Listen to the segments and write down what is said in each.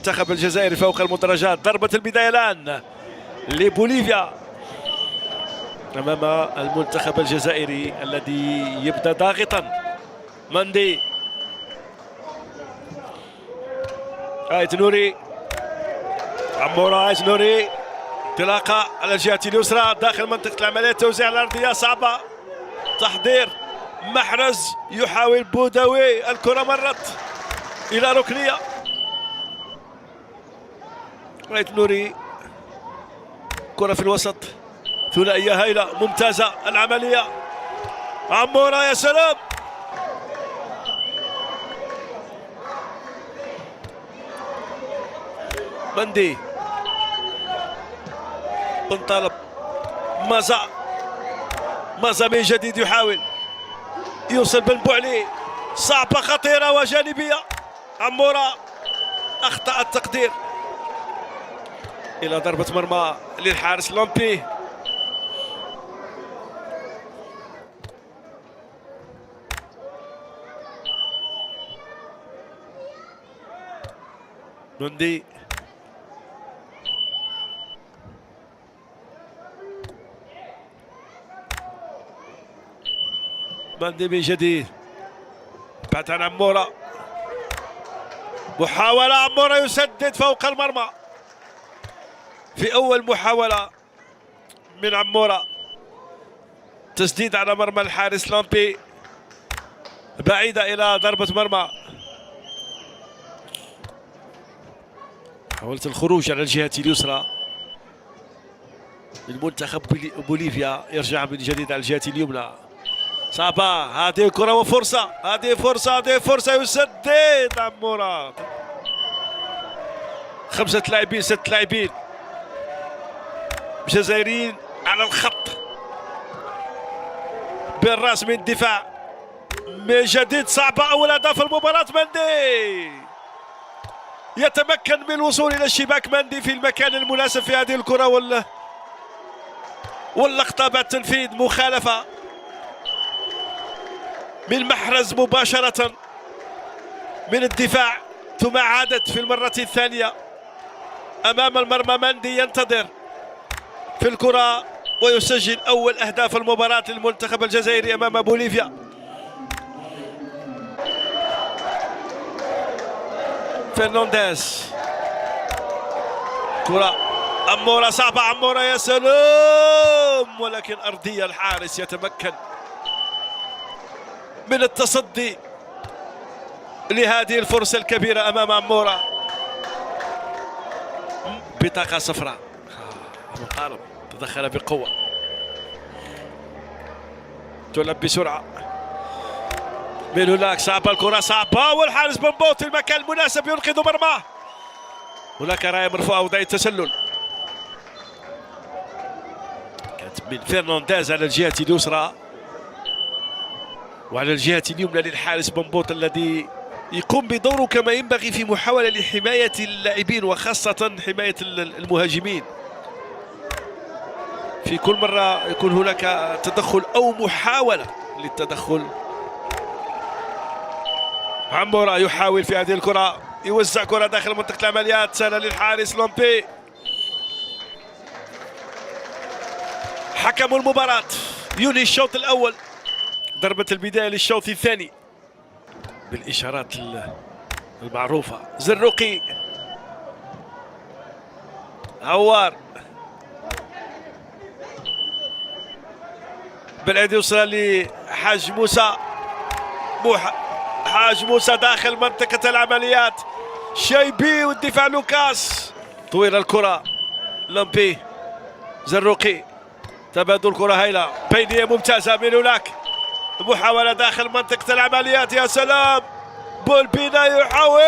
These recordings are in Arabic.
المنتخب الجزائري فوق المدرجات. ضربة البداية الآن لبوليفيا أمام المنتخب الجزائري الذي يبدأ ضاغطا. مندي، آيت نوري، عمورة، آيت نوري، انطلاقة على الجهة اليسرى داخل منطقة العمليات، توزيع الأرضية صعبة، تحضير محرز، يحاول بوداوي، الكرة مرت إلى ركنية. آيت نوري، كرة في الوسط، ثنائية هائلة ممتازة العملية. عمورة، يا سلام، مندي، انطلب، مازا من جديد يحاول يوصل بالبعلي، صعبة خطيرة وجانبية. عمورة أخطأ التقدير إلى ضربة مرمى للحارس لومبي. مندي، مندي من جديد بعد عن عمورة، محاولة، عمورة يسدد فوق المرمى في أول محاولة من عمورة، تسديد على مرمى الحارس لومبي بعيدة إلى ضربة مرمى. محاولة الخروج على الجهة اليسرى للمنتخب بوليفيا، يرجع من جديد على الجهة اليمنى، صعبة هذه الكرة وفرصة، هذه فرصة يسدد عمورة. 5 لاعبين 6 لاعبين جزائريين على الخط بالراس من الدفاع من جديد. صعبة، أول أهداف المباراة. مندي يتمكن من الوصول إلى الشباك، مندي في المكان المناسب في هذه الكرة واللقطة بعد تنفيذ مخالفة من محرز مباشرة من الدفاع، ثم عادت في المرة الثانية أمام المرمى. مندي ينتظر في الكرة ويسجل أول أهداف المباراة للمنتخب الجزائري أمام بوليفيا. فرنانديز، كرة عمورة، صعبة، عمورة، يا سلام، ولكن أرضية. الحارس يتمكن من التصدي لهذه الفرصة الكبيرة أمام عمورة. بطاقة صفراء، المقارب تدخل بقوة، تلعب بسرعة من هناك، صعبة الكرة، صعبة، والحارس بنبوط في المكان المناسب ينقذ مرماه. هناك راية مرفوعة وضعية التسلل كانت من فرنانديز على الجهة اليسرى، وعلى الجهة اليمنى للحارس بنبوط الذي يقوم بدوره كما ينبغي في محاولة لحماية اللاعبين وخاصة حماية المهاجمين. في كل مرة يكون هناك تدخل أو محاولة للتدخل. عمورة يحاول في هذه الكرة، يوزع كرة داخل منطقة العمليات، سهلة للحارس لومبي. حكم المباراة ينهي الشوط الأول، ضربة البداية للشوط الثاني بالإشارات المعروفة. زروقي، عوار، بالعيد يوصل لحاج موسى، حاج موسى داخل منطقة العمليات، شيبي والدفاع لوكاس، طويلة الكرة، لومبي، زروقي، تبادل كرة هايلة، بينية ممتازة من هناك، محاولة داخل منطقة العمليات، يا سلام، بولبينا يحاول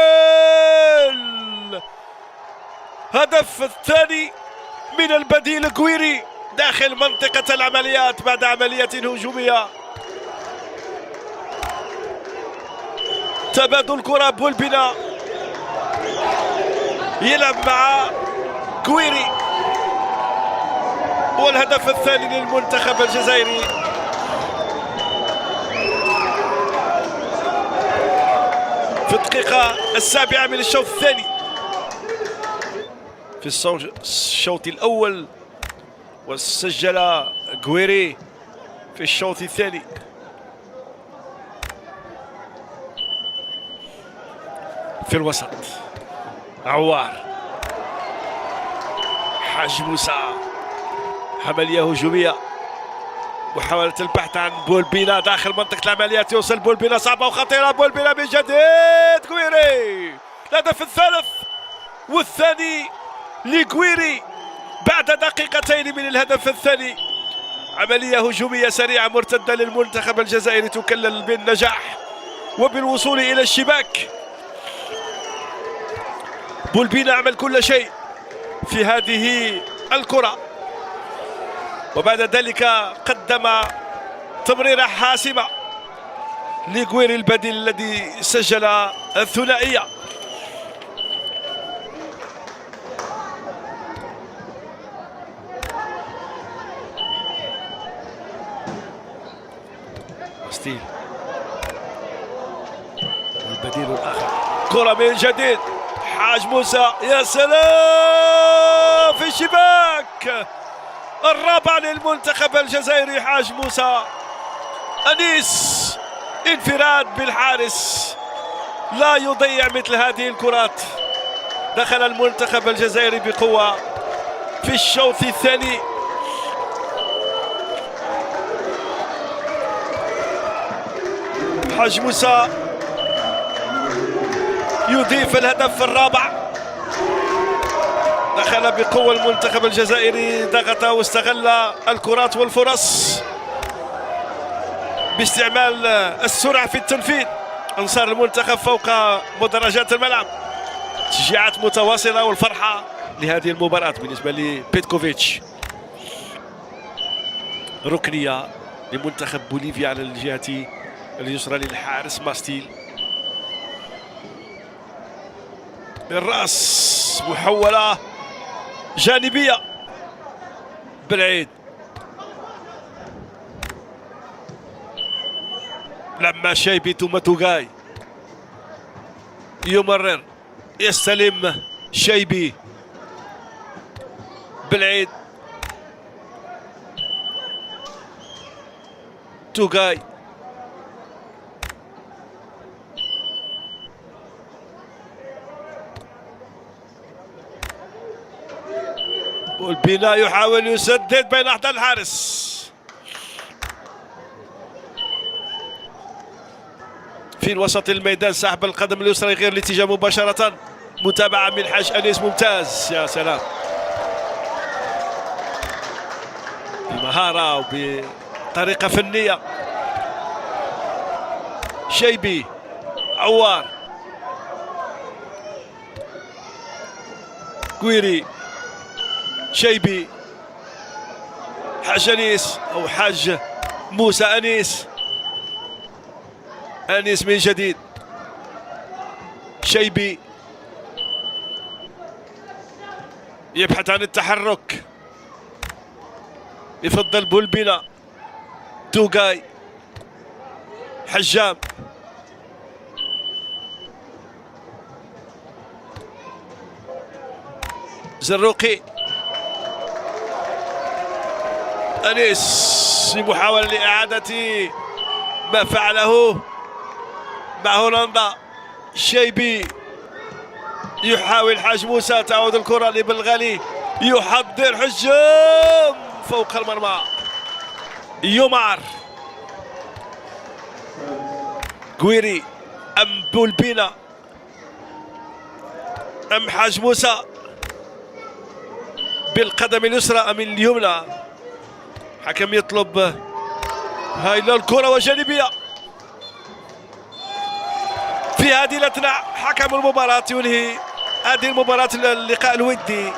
هدف الثاني من البديل كويري داخل منطقة العمليات بعد عملية هجومية. تبادل كرة، بولبينا يلعب مع كويري، والهدف الثاني للمنتخب الجزائري. في الدقيقة 7 من الشوط الثاني في الشوط الأول، وسجل غويري في الشوط الثاني. في الوسط عوار، حاج موسى، عملية هجومية، محاولة البحث عن بولبينا داخل منطقة العمليات. يوصل بولبينا، صعبة وخطيرة، بولبينا من جديد، غويري الهدف الثالث والثاني لغويري بعد دقيقتين من الهدف الثاني. عملية هجومية سريعة مرتدة للمنتخب الجزائري تكلل بالنجاح وبالوصول إلى الشباك. بولبينا عمل كل شيء في هذه الكرة، وبعد ذلك قدم تمريرة حاسمة لغويري البديل الذي سجل الثنائية. ستيل البديل الآخر، كرة من جديد، حاج موسى، يا سلام في الشباك، الرابع للمنتخب الجزائري حاج موسى. أنيس انفراد بالحارس، لا يضيع مثل هذه الكرات. دخل المنتخب الجزائري بقوة في الشوط الثاني. حاج موسى يضيف الهدف الرابع. دخل بقوة المنتخب الجزائري، ضغط واستغل الكرات والفرص باستعمال السرعة في التنفيذ. أنصار المنتخب فوق مدرجات الملعب، تشجيعات متواصلة والفرحة لهذه المباراة بالنسبة لبيتكوفيتش. ركنية لمنتخب بوليفيا على الجهة اليسرى للحارس ماستيل، بالراس، محولة جانبية بالعيد، لما شايبي ثم توغاي، يمرر، يستلم شايبي بالعيد، توغاي، والبناء يحاول يسدد بين أحد الحارس. في وسط الميدان سحب القدم اليسرى غير الاتجاه مباشرة، متابعة من حاج أنيس ممتاز، يا سلام، بمهارة وبطريقة فنية. شايبي، عوار، غويري، شايبي، حاج أنيس أو حاج موسى أنيس، أنيس من جديد، شايبي يبحث عن التحرك، يفضل بولبينا، توغاي، حجام، زروقي، أنيس في محاولة لإعادة ما فعله مع هولندا. شايبي يحاول حاج موسى، تعود الكرة لبلغالي، يحضر حجام فوق المرمى، يمار، غويري أم بولبينا أم حاج موسى، بالقدم اليسرى أم اليمنى. حكم يطلب هاي الكرة وجانبية. في هذه الأثناء حكم المباراة ينهي هذه المباراة، اللقاء الودي.